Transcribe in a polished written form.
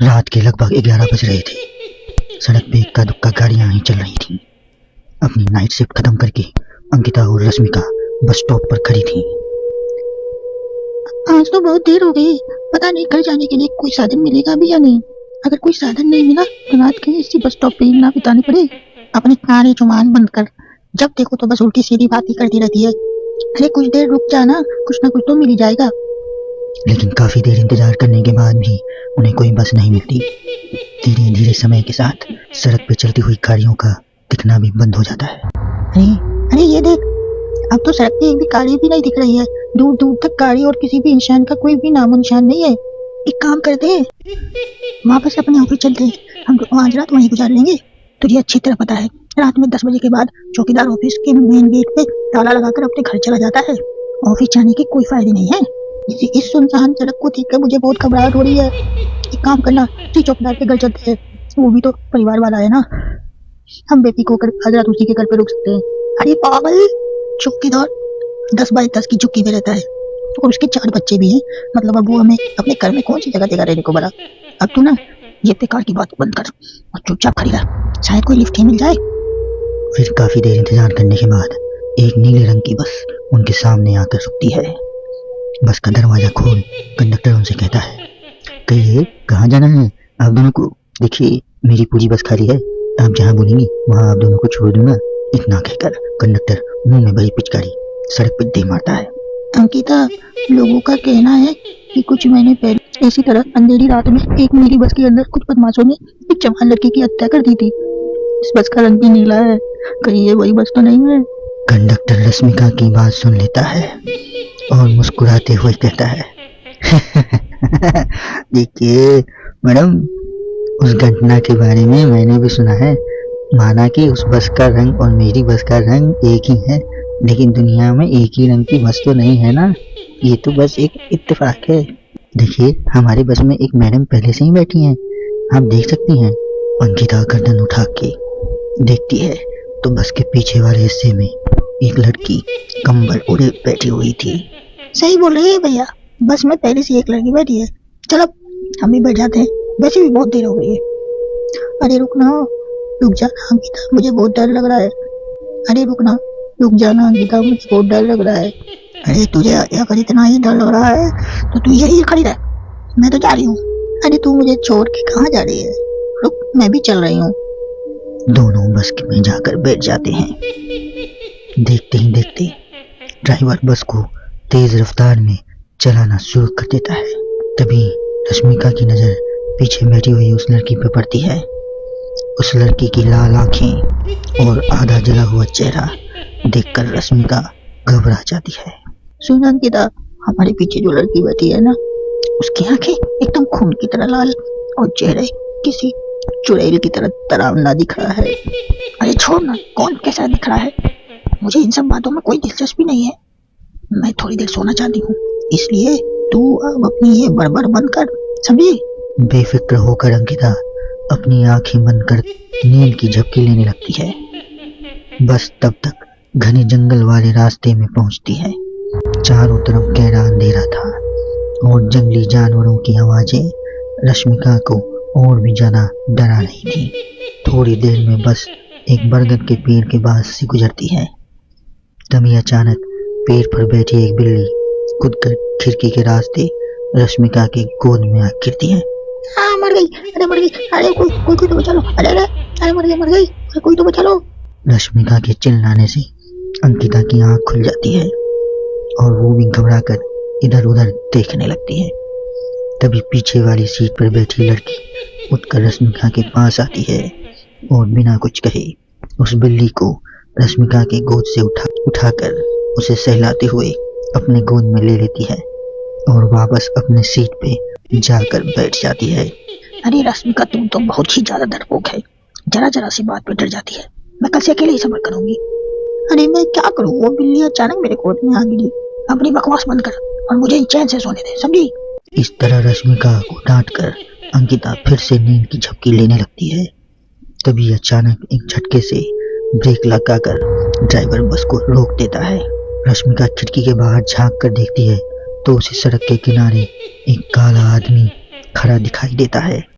रात के लगभग 11 बज रहे थे। सड़क पे इक्का दुक्का गाड़ियां ही चल रही थीं। अपनी नाइट शिफ्ट खत्म करके अंकिता और रश्मिका बस स्टॉप पर खड़ी थीं। आज तो बहुत देर हो गई, पता नहीं घर जाने के लिए कोई साधन मिलेगा भी या नहीं। अगर कोई साधन नहीं मिला तो रात के इसी बस स्टॉप पे ही ना बितानी पड़े। अपनी कानी जुबान बंद कर, जब देखो तो बस उल्टी सीधी बात ही करती रहती है। अरे कुछ देर रुक जाना, कुछ ना कुछ तो मिल ही जाएगा। लेकिन काफी देर इंतजार करने के बाद भी उन्हें कोई बस नहीं मिलती। धीरे धीरे समय के साथ सड़क पे चलती हुई गाड़ियों का दिखना भी बंद हो जाता है। अरे ये देख, अब तो सड़क पे एक भी गाड़ी भी नहीं दिख रही है। दूर दूर तक गाड़ी और किसी भी इंसान का कोई भी नामो निशान नहीं है। एक काम करते हैं, वापस अपने ऑफिस चलते हैं। हम आज रात वहीं गुजार लेंगे। तुझे अच्छी तरह पता है, रात में 10 बजे के बाद चौकीदार ऑफिस के मेन गेट पे ताला लगाकर अपने घर चला जाता है। ऑफिस जाने के कोई फायदे नहीं है। इस सुनसान सड़क को देखकर मुझे बहुत घबराहट हो रही है। एक काम करना, उसी चौकीदार के घर चलते हैं। वो भी तो परिवार वाला है ना। हम बेफिक्र होकर आज रात उसी के घर पे रुक सकते हैं। अरे पागल, चौकीदार 10 बाय 10 की झुग्गी में रहता है और उसके 4 बच्चे भी हैं। मतलब अब वो हमें अपने घर में कौन सी जगह देगा रहने को बोला। अब तू ना ये बेकार की बात बंद कर और चुपचाप खड़ी रह, शायद कोई लिफ्ट ही मिल जाए। फिर काफी देर इंतजार करने के बाद एक नीले रंग की बस उनके सामने आकर रुकती है। बस का दरवाजा खोल कंडक्टर उनसे कहता है, कहिए कहाँ जाना है आप दोनों को? देखिए मेरी पूरी बस खाली है, आप जहाँ बोलेंगी वहाँ आप दोनों को छोड़ दूंगा। इतना कहकर कंडक्टर मुंह में भरी पिचकारी सड़क पर दे मारता है। अंकिता, लोगों का कहना है कि कुछ महीने पहले इसी तरह अंधेरी रात में एक नीली बस के अंदर कुछ बदमाशों ने एक जवान लड़की की हत्या कर दी थी। इस बस का रंग भी नीला है, कहीं ये वही बस तो नहीं है? कंडक्टर रश्मिका की बात सुन लेता है और मुस्कुराते हुए कहता है, देखिए मैडम, उस घटना के बारे में मैंने भी सुना है। माना कि उस बस का रंग और मेरी बस का रंग एक ही है, लेकिन दुनिया में एक ही रंग की बस तो नहीं है ना। ये तो बस एक इत्तेफाक है। देखिए हमारी बस में एक मैडम पहले से ही बैठी हैं, आप देख सकती हैं। अंकिता गर्दन उठा के देखती है तो बस के पीछे वाले हिस्से में एक लड़की कंबल ओढ़े बैठी हुई थी। सही बोल रहे हैं भैया, बस में पहले से एक लड़की बैठी है। चलो हम भी बैठ जाते हैं, वैसे भी बहुत देर हो गई है। अरे रुकना, रुक जाना अंकिता, मुझे बहुत डर लग रहा है। अरे रुकना, रुक जाना अंकिता, मुझे बहुत डर लग रहा है। अरे तुझे अगर इतना ही डर लग रहा है तो तू यही खड़ी रह, मैं तो जा रही हूँ। अरे तू मुझे छोड़ के कहाँ जा रही है? रुक, मैं भी चल रही हूँ। दोनों बस में जाकर बैठ जाते हैं। देखते ही देखते ड्राइवर बस को तेज रफ्तार में चलाना शुरू कर देता है। तभी रश्मिका की नजर पीछे बैठी हुई उस लड़की पर पड़ती है। उस लड़की की लाल आंखें और आधा जला हुआ चेहरा देखकर रश्मिका घबरा जाती है। सुन अंकिता, हमारे पीछे जो लड़की बैठी है ना, उसकी आंखें एकदम खून की तरह लाल और चेहरे किसी चुड़ैल की तरह डरावना दिख रहा है। अरे छोड़ ना, कौन कैसा दिख रहा है? मुझे इन सब बातों में कोई दिलचस्पी नहीं है। मैं थोड़ी देर सोना चाहती हूँ, इसलिए तू अब अपनी ये बड़बड़ बंद कर, समझी? बेफिक्र होकर अंकिता अपनी आंखें बंद कर नींद की झपकी लेने लगती है। बस तब तक घने जंगल वाले रास्ते में पहुंचती है। चारों तरफ गहरा अंधेरा था और जंगली जानवरों की आवाजें रश्मिका को और भी ज्यादा डरा रही थी। थोड़ी देर में बस एक बरगद के पेड़ के पास से गुजरती है। तभी अचानक पेड़ पर बैठी एक बिल्ली कूदकर खिड़की के रास्ते रश्मिका के गोद में आ गिरती है। हाँ मर गई, अरे मर गई, अरे कोई तो बचा लो, अरे मर गई, कोई तो बचा लो। रश्मिका के चिल्लाने से अंकिता की आंख खुल जाती है और वो भी घबराकर इधर उधर देखने लगती है। तभी पीछे वाली सीट पर बैठी लड़की उठकर रश्मिका के पास आती है और बिना कुछ कहे उस बिल्ली को रश्मिका के गोद से उठाकर उसे सहलाते हुए अपने गोद में ले लेती है और वापस अपने सीट पे जाकर बैठ जाती है। अरे रश्मिका, तुम तो बहुत ही ज्यादा डरपोक है, जरा सी बात पे डर जाती है। मैं कल से अकेले ही सफर करूंगी। अरे मैं क्या करूं, वो बिल्ली अचानक मेरे गोद में आ गिरी। अपनी बकवास बंद कर और मुझे चैन से सोने दे, समझी? इस तरह रश्मिका को डांट कर अंकिता फिर से नींद की झपकी लेने लगती है। तभी अचानक एक झटके से ब्रेक लगाकर ड्राइवर बस को रोक देता है। रश्मिका खिड़की के बाहर झांक कर देखती है तो उसे सड़क के किनारे एक काला आदमी खड़ा दिखाई देता है।